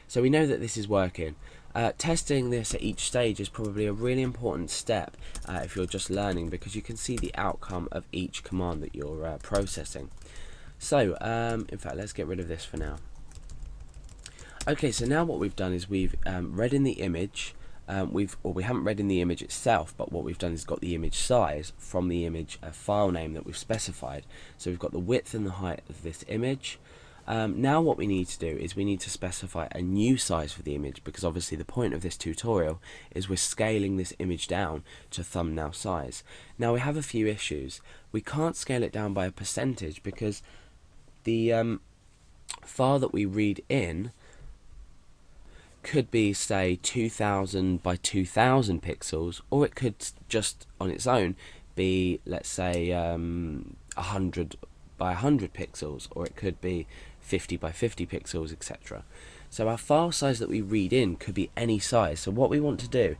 So we know that this is working. Testing this at each stage is probably a really important step if you're just learning, because you can see the outcome of each command that you're processing. So in fact, let's get rid of this for now. Okay, so now what we've done is we've read in the image. We haven't read in the image itself, but what we've done is got the image size from the image file name that we've specified. So we've got the width and the height of this image. Now what we need to do is we need to specify a new size for the image, because obviously the point of this tutorial is we're scaling this image down to thumbnail size. Now we have a few issues. We can't scale it down by a percentage because the file that we read in could be, say, 2000 by 2000 pixels, or it could just on its own be, let's say, 100 by 100 pixels, or it could be 50 by 50 pixels, etc. So our file size that we read in could be any size. So what we want to do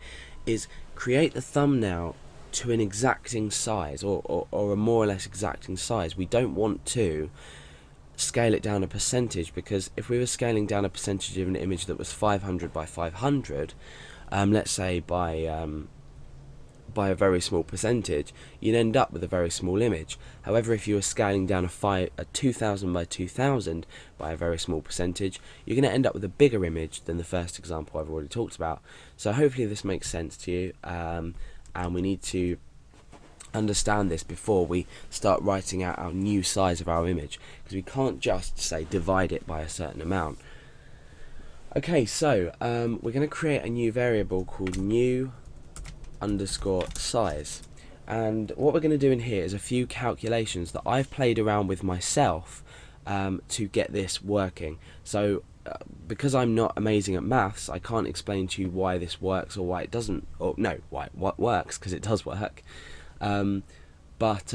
is create the thumbnail to an exacting size, or a more or less exacting size. We don't want to scale it down a percentage, because if we were scaling down a percentage of an image that was 500 by 500, let's say by a very small percentage, you'd end up with a very small image. However, if you were scaling down a 2000 by 2000 by a very small percentage, you're going to end up with a bigger image than the first example I've already talked about. So hopefully this makes sense to you, and we need to understand this before we start writing out our new size of our image, because we can't just say divide it by a certain amount. Okay, so we're going to create a new variable called new underscore size, and what we're going to do in here is a few calculations that I've played around with myself to get this working. So because I'm not amazing at maths, I can't explain to you why this works or why it doesn't, or no, why what works, because it does work. But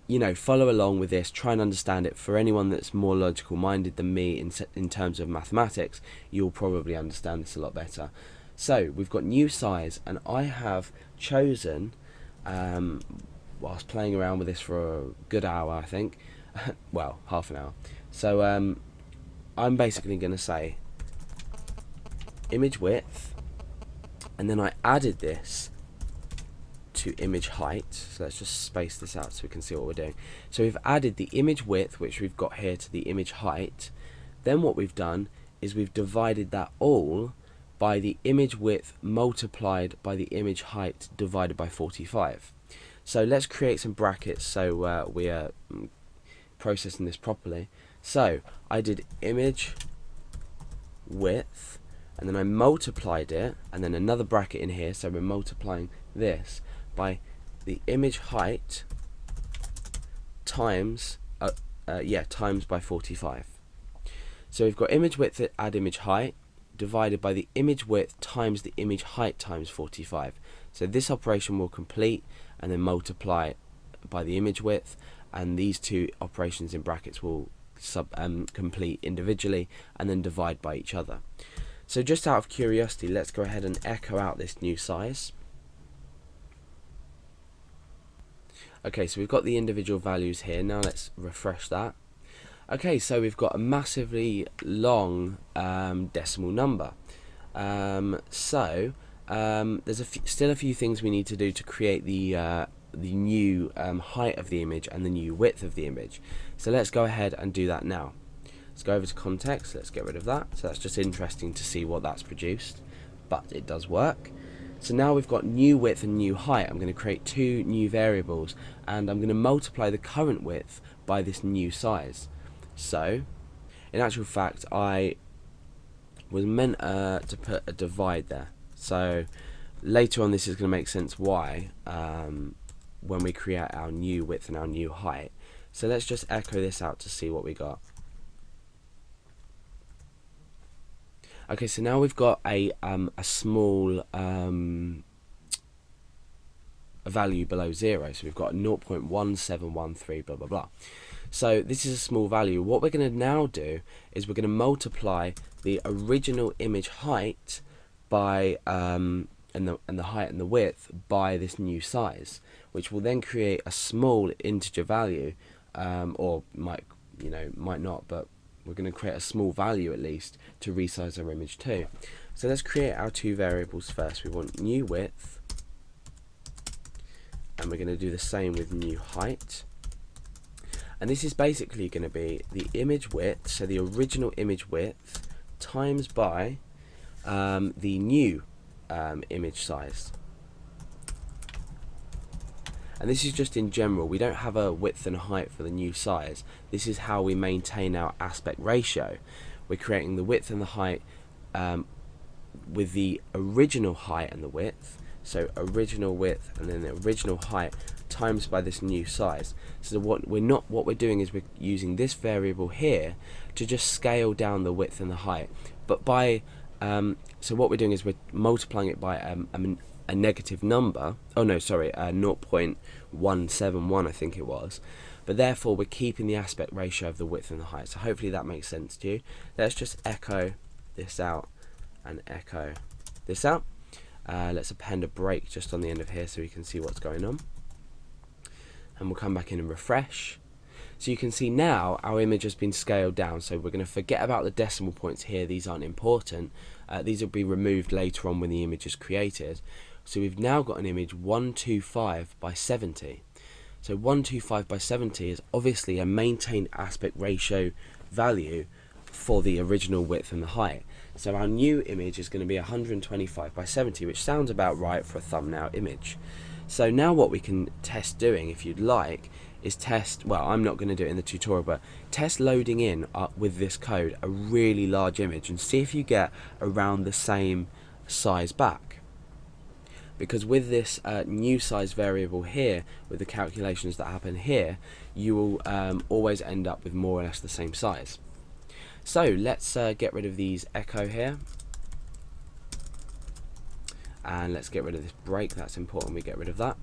you know, follow along with this, try and understand it. For anyone that's more logical minded than me in terms of mathematics, you'll probably understand this a lot better. So we've got new size, and I have chosen, whilst playing around with this for a good hour, I think, well, half an hour. So I'm basically going to say image width, and then I added this to image height. So let's just space this out so we can see what we're doing. So we've added the image width, which we've got here, to the image height. Then what we've done is we've divided that all by the image width multiplied by the image height divided by 45. So let's create some brackets so we are processing this properly. So I did image width, and then I multiplied it, and then another bracket in here, so we're multiplying this by the image height times times by 45. So we've got image width add image height divided by the image width times the image height times 45. So this operation will complete and then multiply by the image width, and these two operations in brackets will complete individually and then divide by each other. So just out of curiosity, let's go ahead and echo out this new size. Okay, so we've got the individual values here. Now let's refresh that. Okay, so we've got a massively long decimal number. There's still a few things we need to do to create the new height of the image and the new width of the image. So let's go ahead and do that now. Let's go over to context. Let's get rid of that. So that's just interesting to see what that's produced, but it does work. So now we've got new width and new height. I'm going to create two new variables, and I'm going to multiply the current width by this new size. So in actual fact, I was meant to put a divide there. So later on this is going to make sense why when we create our new width and our new height. So let's just echo this out to see what we got. Okay, so now we've got a small value below 0. So we've got 0.1713 blah blah blah. So this is a small value. What we're going to now do is we're going to multiply the original image height by and the height and the width by this new size, which will then create a small integer value, or might not, but we're going to create a small value at least to resize our image to. So let's create our two variables first. We want new width, and we're going to do the same with new height. And this is basically going to be the image width, so the original image width, times by the new image size. And this is just in general. We don't have a width and a height for the new size. This is how we maintain our aspect ratio. We're creating the width and the height with the original height and the width. So original width and then the original height times by this new size. So what we're doing is we're using this variable here to just scale down the width and the height. But by so what we're doing is we're multiplying it by a negative number. Oh no, sorry, 0.171 I think it was. But therefore we're keeping the aspect ratio of the width and the height. So hopefully that makes sense to you. Let's just echo this out and echo this out. Let's append a break just on the end of here so we can see what's going on. And we'll come back in and refresh. So you can see now our image has been scaled down, so we're going to forget about the decimal points here. These aren't important. These will be removed later on when the image is created. So we've now got an image 125 by 70. So 125 by 70 is obviously a maintained aspect ratio value for the original width and the height. So our new image is going to be 125 by 70, which sounds about right for a thumbnail image. So now what we can test doing, if you'd like, is test, well, I'm not going to do it in the tutorial, but test loading in with this code a really large image and see if you get around the same size back. Because with this new size variable here, with the calculations that happen here, you will always end up with more or less the same size. So let's get rid of these echo here. And let's get rid of this break, that's important we get rid of that.